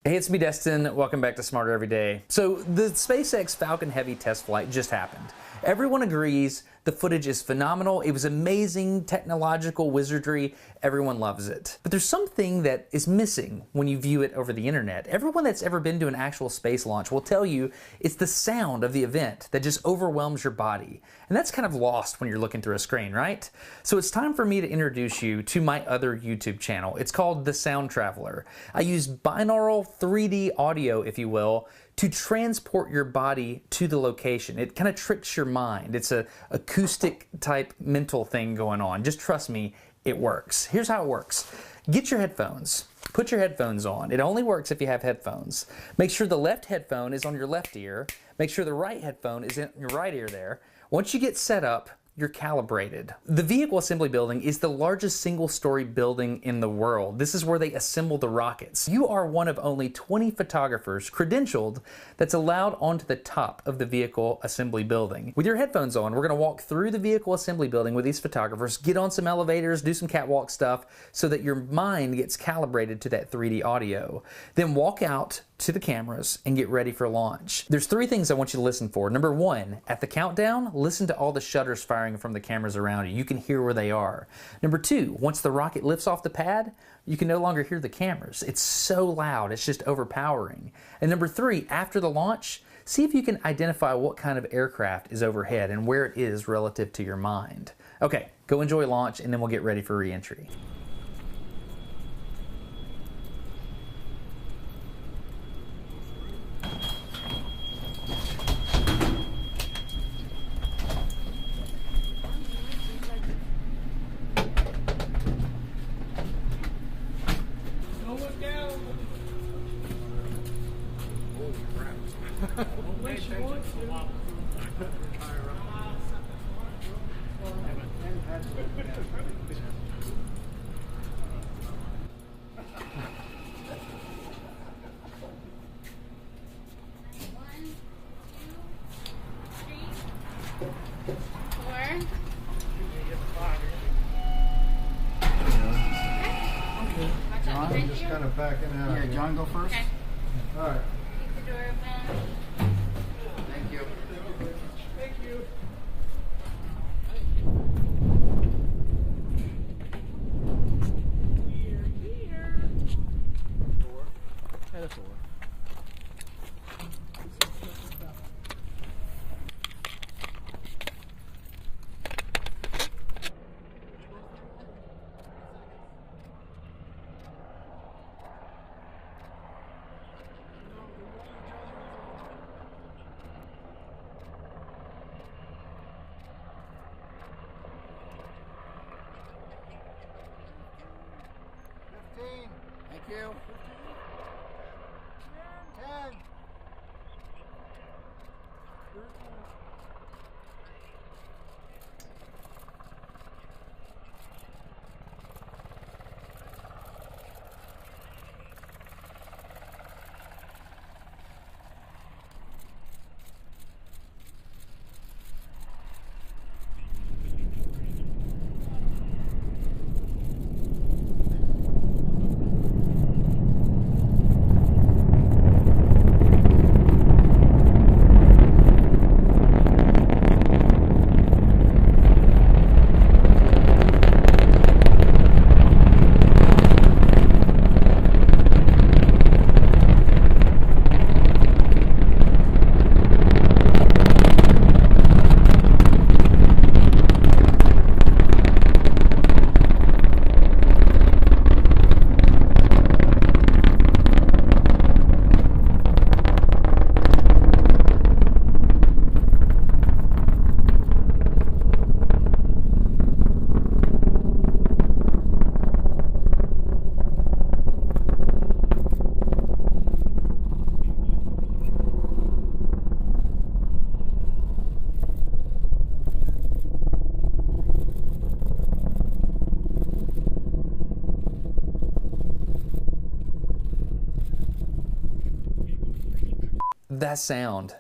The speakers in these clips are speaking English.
Hey, it's me, Destin. Welcome back to Smarter Every Day. So the SpaceX Falcon Heavy test flight just happened. Everyone agrees the footage is phenomenal. It was amazing technological wizardry. Everyone loves it. But there's something that is missing when you view it over the internet. Everyone that's ever been to an actual space launch will tell you it's the sound of the event that just overwhelms your body. And that's kind of lost when you're looking through a screen, right? So it's time for me to introduce you to my other YouTube channel. It's called The Sound Traveler. I use binaural 3D audio, if you will, to transport your body to the location. It kind of tricks your mind. It's a acoustic type mental thing going on. Just trust me, it works. Here's how it works. Get your headphones. Put your headphones on. It only works if you have headphones. Make sure the left headphone is on your left ear. Make sure the right headphone is in your right ear there. Once you get set up, you're calibrated. The vehicle assembly building is the largest single-story building in the world. This is where they assemble the rockets. You are one of only 20 photographers credentialed that's allowed onto the top of the vehicle assembly building. With your headphones on, we're gonna walk through the vehicle assembly building with these photographers, get on some elevators, do some catwalk stuff so that your mind gets calibrated to that 3D audio. Then walk out to the cameras and get ready for launch. There's three things I want you to listen for. Number one, at the countdown, listen to all the shutters firing from the cameras around you. You can hear where they are. Number two, once the rocket lifts off the pad, you can no longer hear the cameras. It's so loud, it's just overpowering. And number three, after the launch, see if you can identify what kind of aircraft is overhead and where it is relative to your mind. Okay, go enjoy launch and then we'll get ready for re-entry. John, I'm just kind of backing out. Yeah, John, go first. Okay. All right. Keep the door open. Thank you. Thank you. We're here. Hey, that's all right. Thank you. 10. That sound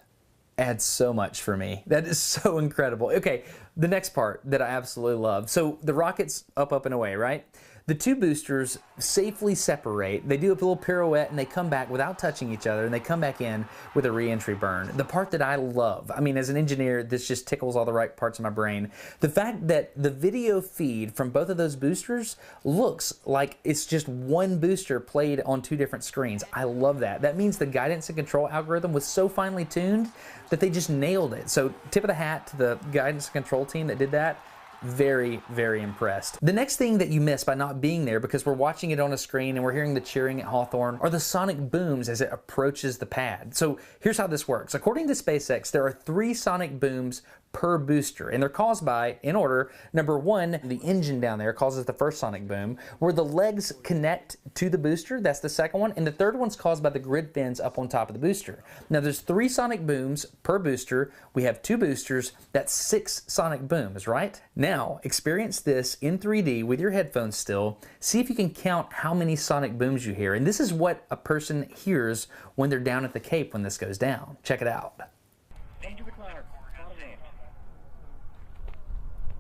adds so much for me. That is so incredible. Okay, the next part that I absolutely love. So the rocket's up and away, right? the two boosters safely separate. They do a little pirouette and they come back without touching each other, and they come back in with a re-entry burn. The part that I love, I mean, as an engineer, this just tickles all the right parts of my brain. The fact that the video feed from both of those boosters looks like it's just one booster played on two different screens. I love that. That means the guidance and control algorithm was so finely tuned that they just nailed it. So tip of the hat to the guidance and control team that did that. Very, very impressed. The next thing that you miss by not being there, because we're watching it on a screen and we're hearing the cheering at Hawthorne, are the sonic booms as it approaches the pad. So here's how this works. According to SpaceX, there are 3 sonic booms per booster, and they're caused by, in order, number 1, the engine down there causes the first sonic boom, where the legs connect to the booster, that's the second one, and the third one's caused by the grid fins up on top of the booster. Now there's 3 sonic booms per booster, we have 2 boosters, that's 6 sonic booms, right? Now, experience this in 3D with your headphones still, see if you can count how many sonic booms you hear, and this is what a person hears when they're down at the Cape when this goes down. Check it out. Into the cloud.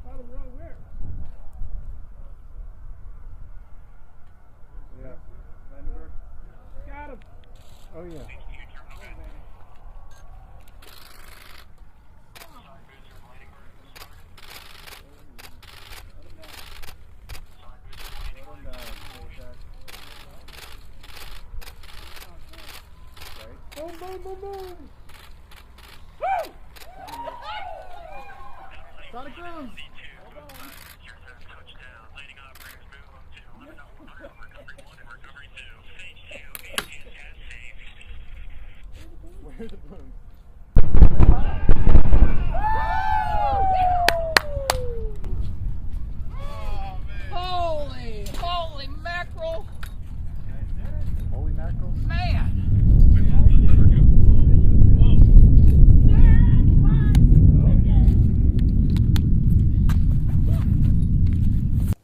Bottom row where? Yeah. Vandenberg. Got him. Oh yeah. Boom, boom, boom, boom. Woo! Sonic boom. Where's the boom? Holy mackerel, Holy mackerel. man.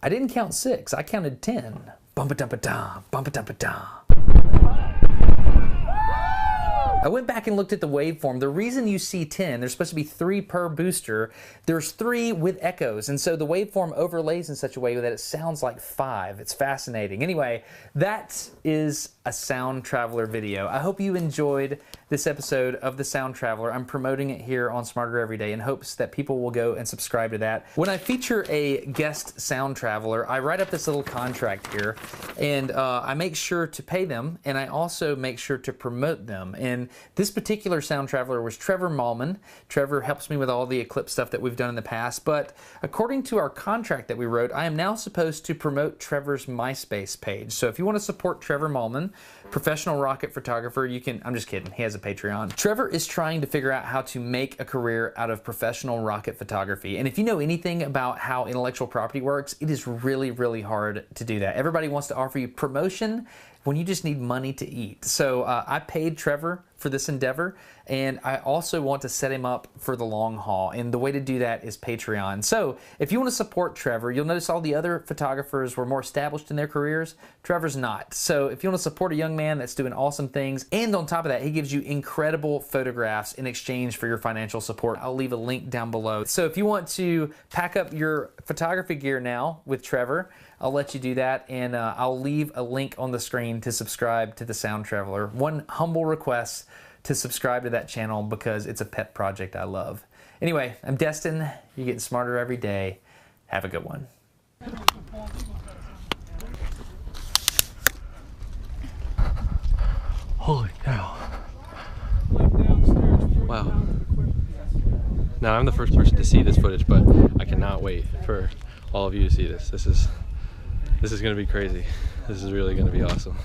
I didn't count 6, I counted 10. Bumpa-dumpa-da, bumpa-dumpa-da. I went back and looked at the waveform. The reason you see 10, there's supposed to be 3 per booster, there's 3 with echoes, and so the waveform overlays in such a way that it sounds like 5. It's fascinating. Anyway, that is a Sound Traveler video. I hope you enjoyed this episode of the Sound Traveler. I'm promoting it here on Smarter Every Day in hopes that people will go and subscribe to that. When I feature a guest Sound Traveler, I write up this little contract here, and I make sure to pay them, and I also make sure to promote them. And this particular Sound Traveler was Trevor Mallman. Trevor helps me with all the Eclipse stuff that we've done in the past, but according to our contract that we wrote, I am now supposed to promote Trevor's MySpace page. So if you want to support Trevor Mallman, professional rocket photographer, you can, I'm just kidding, he has a Patreon. Trevor is trying to figure out how to make a career out of professional rocket photography. And if you know anything about how intellectual property works, it is really, really hard to do that. Everybody wants to offer you promotion when you just need money to eat. So I paid Trevor for this endeavor, and I also want to set him up for the long haul, and the way to do that is Patreon. So if you want to support Trevor, you'll notice all the other photographers were more established in their careers. Trevor's not. So if you want to support a young man that's doing awesome things, and on top of that, he gives you incredible photographs in exchange for your financial support, I'll leave a link down below. So if you want to pack up your photography gear now with Trevor, I'll let you do that, and I'll leave a link on the screen to subscribe to the Sound Traveler. One humble request to subscribe to that channel because it's a pet project I love. Anyway, I'm Destin. You're getting smarter every day. Have a good one. Holy cow. Wow. Now I'm the first person to see this footage, but I cannot wait for all of you to see this. This is going to be crazy. This is really going to be awesome.